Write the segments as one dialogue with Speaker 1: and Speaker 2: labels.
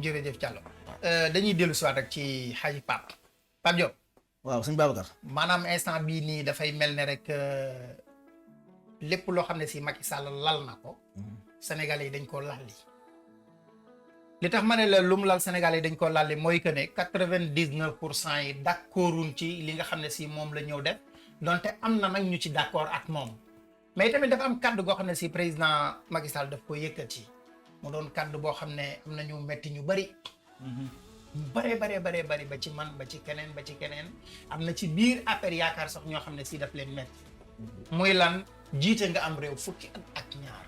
Speaker 1: jërëjëf Diallo dañuy dellu si waat rek ci xaaji Pape Diop.
Speaker 2: waaw sëñ Babacar.
Speaker 1: maanaam instant bii nii dafay mel ne rek lépp loo xam ne si Macky Sall lal na ko. Sénégalais yi dañ koo lalli. li tax ma ne la lu mu lal Sénégalais yi dañ koo lalli mooy que ne 99% yi d'accorduñ ci li nga xam ne si moom la ñëw def donte am na nag ñu ci d'accord ak moom mais tamit dafa am kaddu goo xam ne si président Macky Sall daf ko yëkkati mu doon kaddu boo xam ne am na ñu metti ñu bari. bare bari ba ci man ba ci keneen am na ci biir affaire yaakaar sax ñoo xam ne si daf leen metti muy lan jiite nga am réew fukki at ak ñaar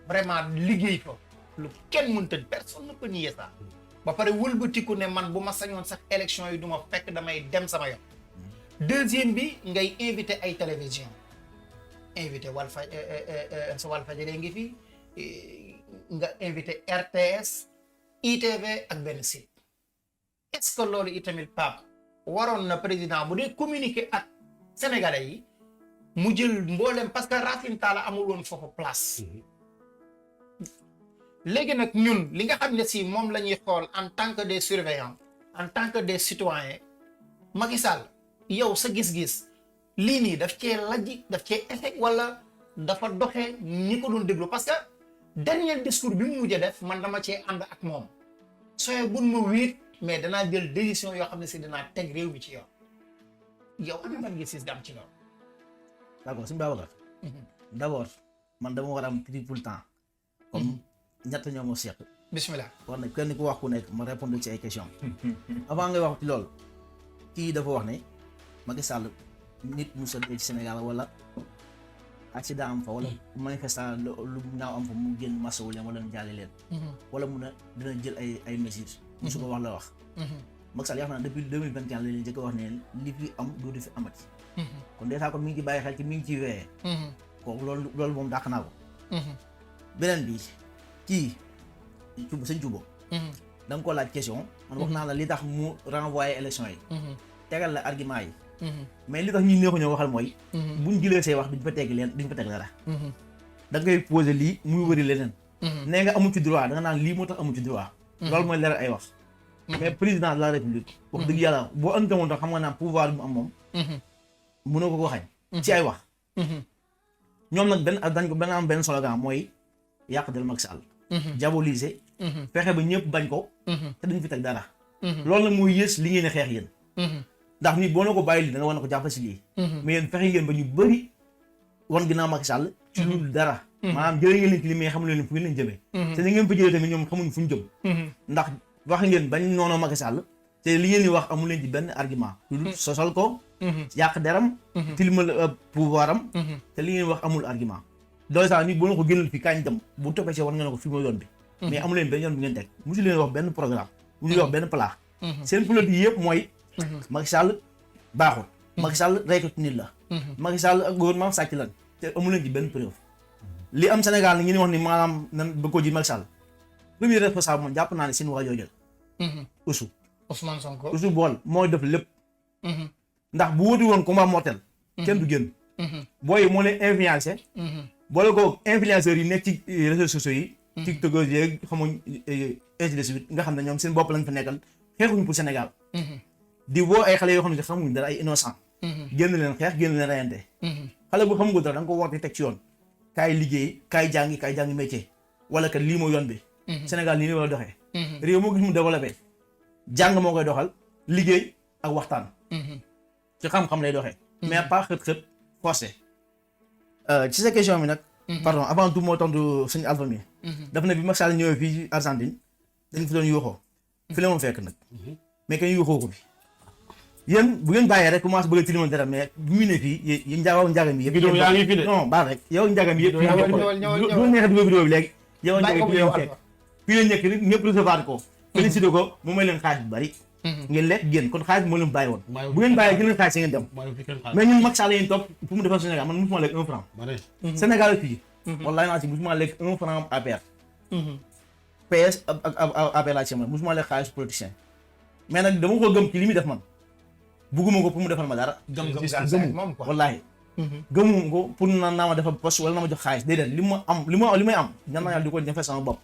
Speaker 1: vraiment liggéey ko lu kenn mënta personne ne peut nier ça ba pare wëlbatiku ne man bu ma sañoon sax élection yi du ma fekk damay dem sama yoon deuxième bi ngay invité ay télévision invité Walfadjri ngi fi nga invité RTS ITV ak benn site est-ce que loolu itamit Pape waroon na président bu dee communiquer ak sénégalais yi mu jël mboolem parce que Racine Talla amul woon foofu place léegi nag ñun li nga xam ne si moom la ñuy xool en tant que des surveillants en tant que des citoyens Macky Sall yow sa gis-gis lii nii daf cee lajji daf cee échec wala dafa doxee ñi ko doon déglu parce que dernier discours bi mu mujjee def man dama cee ànd ak moom sooy bun ma wiit mais danaa jël décision yoo xam ne si danaa teg réew mi ci yoon yow ana man gis-gis nga am ci loolu.
Speaker 2: d'accord sëñ Babacar. d'abord man dama war a am triple temps. comme ñett ñoo ma seq.
Speaker 1: bismillah.
Speaker 2: war na kenn ku wax ku nekk ma répondre ci ay questions. avant ngay wax ci loolu kii dafa wax ne Macky Sall nit mu sa dee ci Sénégal wala accident am fa wala manifestant lu ñaaw am fa mu génn masawu leen wala jaale leen. wala mun a dina jël ay mesures. musu ko wax la wax. Macky Sall yaakaar naa depuis 2021 la leen njëkk a wax ne li fi am dootu fi amati. kon déjà kon mi ngi ci bàyyi xel ci mi ngi ciy weeyee. kooku loolu moom dàq naa ko. beneen bi kii sëñ Cubo. da nga ko laaj question. man wax naa la li tax mu renvoyer élection yi. tegal la argument yi. mais li tax ñun ñoo ko ñëw waxal mooy. buñ jëlee say wax duñ fa teg dara. da ngay poser lii muy wëri leneen. nee nga amu ci droit da nga naan lii moo tax amu ci droit. loolu mooy leeral ay wax. mais président de la république. wax dëgg yàlla boo antamoon tax xam nga naan pouvoir bi mu am moom. mënoo ko xañ. ci ay wax. ñoom nag dañ am benn slogan mooy yàq del Macky Sall. diaboliser. fexe ba ñëpp bañ ko. te dañ fi teg dara. loolu nag mooy yées li ngeen a xeex yéen. ndax nit boo na ko bàyyi lii da nga war na ko jàppale si lii. mais yéen fexe ngeen ba ñu bëri wan ginnaaw Macky Sall. ci lu dara. maanaam jëlee ngeen leen ci li mais xamu leen fu ngeen leen jëmee. te ni ngeen fa jëlee tamit ñoom xamuñ fu ñu jëm. ndax wax ngeen bañ noonu Macky Sall te li ngeen di wax amu leen ci benn argument. lu dul sosal ko. yàq deram. tilimal pouvoir am. te li ngeen wax amul argument. doole sax nit boo na ko génnal fi kañ dem bu toppee ci war nga ne ko fi ma yoon bi. mais amu leen benn yoon bi ngeen teg musu leen wax benn programme. musu leen wax benn plan. seen politique yëpp mooy. Macky Sall baaxul. Macky Sall reykatu nit la. Macky Sall ak gouvernement sàcc lan te amu leen ci benn preuve. li am Sénégal ni ngeen wax ni maanaam nan ba ko ji Macky Sall premier responsable moom jàpp naa ne seen waa jooju
Speaker 1: Ousmane Sonko
Speaker 2: Oussou bool mooy def lépp. ndax bu wuti woon combat mortel. kenn du génn. booy moo leen influencé. boole ko influenceurs yi nekk ci réseaux sociaux yi. tiktokers yeeg xamuñ ainsi de suite nga xam ne ñoom seen bopp lañ fa nekkal xeexuñ pour Sénégal. di woo ay xale yoo xam ne xamuñ dara ay innocent. génn leen xeex génn leen reyante. xale bu xamugul dara da nga ko woote teg ci yoon. kaay liggéey kaay jàngi métier. wala kat lii moo yoon bi. Sénégal nii la war a doxee. réew moo gis mu développé. jàng moo koy doxal liggéey ak waxtaan. ci xam-xam lay doxee. mais pas xët-xët forcé. ci sa question bi nag. pardon avant tout moo tontu sëñ Alpha mi. dafa ne bi Macky Sall ñëwee fii Argentine dañ fi doon yuuxoo. fi la moom fekk nag. mais kenn yuuxoo ko fi. yéen bu ngeen bàyyee rek commencé bëgg a tilimal dara mais bu ñu ne fii yéen njagam yëpp.
Speaker 3: vidéo yaa ngi fi de
Speaker 2: non baal rek yow njagam yëpp.
Speaker 1: ñëwal
Speaker 2: neexee dugal vidéo bi léegi. yow njagam fii la fekk fii la nekk nit ñëpp recevoir ko. félicité ko mu may leen xaalis bu bari. ngeen lekk génn kon xaalis moo leen bàyyi woon. bu ngeen bàyyee gën a xaalis ngeen dem. mais ñun Macky Sall yéen topp pour mu defar Sénégal man musuma lekk 1 franc. Sénégal fii. wallaahi naa si musuma lekk 1 franc APR. PS ak APR laa ci man musuma lekk xaalis politicien. mais nag dama ko gëm ci li muy def man. bugguma ko pour mu defal ma dara.
Speaker 1: gëmu ko
Speaker 2: wallaahi. gëmuma ko pour naa ma defal poste wala na ma jox xaalis déedéet li may am ñan naa yàlla di ko defee sama bopp.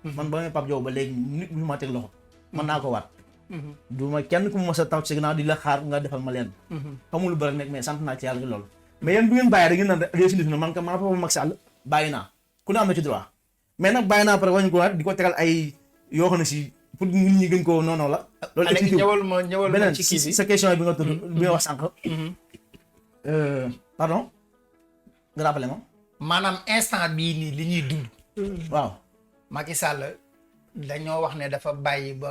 Speaker 2: man ba may Pape Diop ba léegi nit ñu ma teg loxo mën naa ko waat du ma kenn ku ma mos a taw ci ginnaaw di la xaar nga defal ma leen xamul lu bëri nekk mais sant naa ci yàlla loolu mais yéen bu ngeen bàyyi da ngeen naan réussite na man ka maa Papa Macky Sall bàyyi naa ku ne am na ci droit mais nag bàyyi naa pare wañu ko waat di ko tegal ay yoo xam ne si pour nit ñi gën koo noonu la loolu
Speaker 1: léegi ñëwal ma ci kii bi
Speaker 2: sa question bi nga tudd bi nga wax sànq pardon nga rappelé ma
Speaker 1: maanaam instant bii nii li ñuy dund
Speaker 2: waaw
Speaker 1: Macky Sall dañoo wax ne dafa bàyyi ba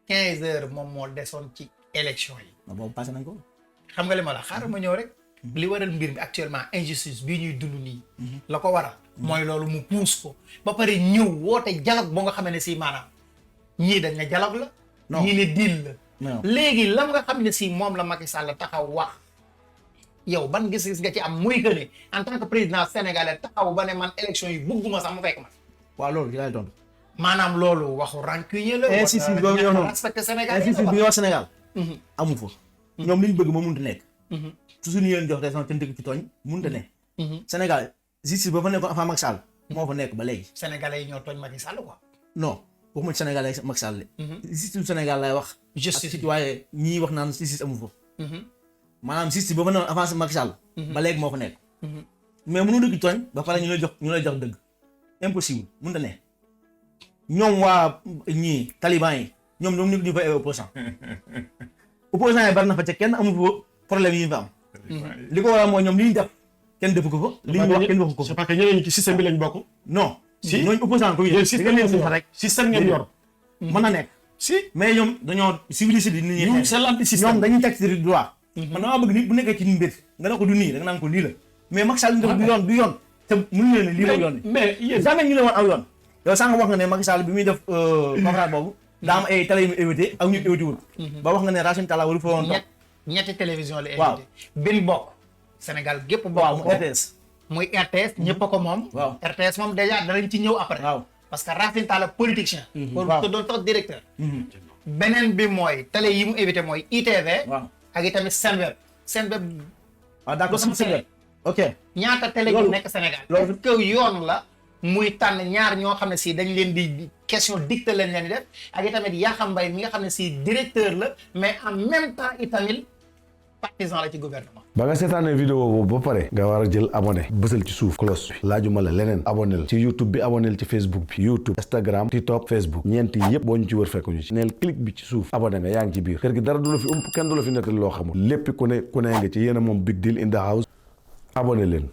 Speaker 1: 15 heures moom moo desoon ci élection yi.
Speaker 2: boobu passé nañ ko.
Speaker 1: xam nga li ma la xaaral ma ñëw rek. li waral mbir mi actuellement injustice bii ñuy dund nii. la ko waral. mooy loolu mu puus ko. ba pare ñëw woote dialogue boo nga xam ne si maanaam ñii dañ ne dialogue la. ñii ne deal la. léegi lam nga xam ne si moom la Macky Sall taxaw wax. yow ban gis-gis nga ci am muy que ne en tant que président sénégalais taxaw ba ne man élection yi bëgguma sax mu fekk ma.
Speaker 2: waaw loolu ci laay tontu.
Speaker 1: maanaam loolu waxu rancunier la.
Speaker 2: insiste boobu yow noonu
Speaker 1: respecté Sénégal
Speaker 2: insiste bi nga wax Sénégal. amu fa. ñoom li ñu bëgg moo mënut a nekk. toujours ñu leen jox raison te dëgg ci tooñ mënut a nekk. Sénégal justice ba fa nekkoon avant Macky Sall. moo fa nekk ba léegi.
Speaker 1: Sénégalais yi ñoo tooñ Macky Sall quoi.
Speaker 2: non waxuma ci Sénégalais Macky Sall de. justice du Sénégal lay wax.
Speaker 1: justice
Speaker 2: ak waaye ñii wax naan justice amu fa. maanaam justice ba fa nekkoon avant Macky Sall. ba léegi moo fa nekk. mais mënu dëgg tooñ ba pare ñu lay jox dëgg impossible mënut a ne. ñoom waa ñii taliban yi ñoom ñu fa ay opposant opposant yi bari na fa ca kenn amu fa problème yi ñu fa am. li ko waral mooy ñoom li ñu def kenn defu ko fa. li ñu wax kenn waxu ko fa.
Speaker 3: c'est parce que ñeneen ñi ci système bi lañ bokk.
Speaker 2: non.
Speaker 3: si
Speaker 2: ñooñu opposant ko
Speaker 3: yéen système ngeen yor.
Speaker 2: mën na nekk.
Speaker 3: si
Speaker 2: mais ñoom dañoo civilisé bi nit ñi.
Speaker 3: ñun c'est l'anti-système
Speaker 2: ñoom dañuy teg ci droit. man damaa bëgg nit bu nekkee ci mbir nga ne ko du nii da nga naan ko lii la mais Macky Sall du yoon te mënuñu leen ne lii la yoon
Speaker 3: mais yéen
Speaker 2: jamais ñu ne woon aw yoon. yow sànq wax nga ne Macky Sall bi muy def conférence boobu daa am ay télé yu mu évité ak ñu évité wul ba wax nga ne Racine Talla waru fa woon toog
Speaker 1: ñetti télévision la
Speaker 2: waaw
Speaker 1: invité benn bokk Sénégal gépp bokk
Speaker 2: waaw
Speaker 1: ko
Speaker 2: RTS
Speaker 1: muy RTS ñëpp a ko moom
Speaker 2: waaw
Speaker 1: RTS moom déjà danañ ci ñëw après
Speaker 2: waaw
Speaker 1: parce que Racine Talla politicien pour
Speaker 2: waaw
Speaker 1: te doon tax directeur beneen bi mooy télé yi mu évité mooy ITV
Speaker 2: waaw
Speaker 1: ak itamit Senweb
Speaker 2: waaw d'accord sama sëñ ok
Speaker 1: ñaata télé yu nekk Sénégal
Speaker 2: loolu
Speaker 1: est-ce que yoon la muy tànn ñaar ñoo xam ne si dañ leen di question dicté lañ leen di def ak itamit Yakham Mbaye mi nga xam ne si directeur la mais en même temps itamit partisan la ci gouvernement.
Speaker 4: ba nga seetaanee vidéo boobu ba pare nga war a jël abonné bësal ci suuf cloche bi laajuma la leneen abonné la ci YouTube bi abonné la ci Facebook bi YouTube Instagram TikTok Facebook ñeenti yépp boo ñu ci wër fekk ñu ci neel clic bi ci suuf abonné nga yaa ngi ci biir kër gi dara du la fi ump kenn du la fi nettali loo xamul lépp ku ne nga ci yéen a moom big deal in the house abonné leen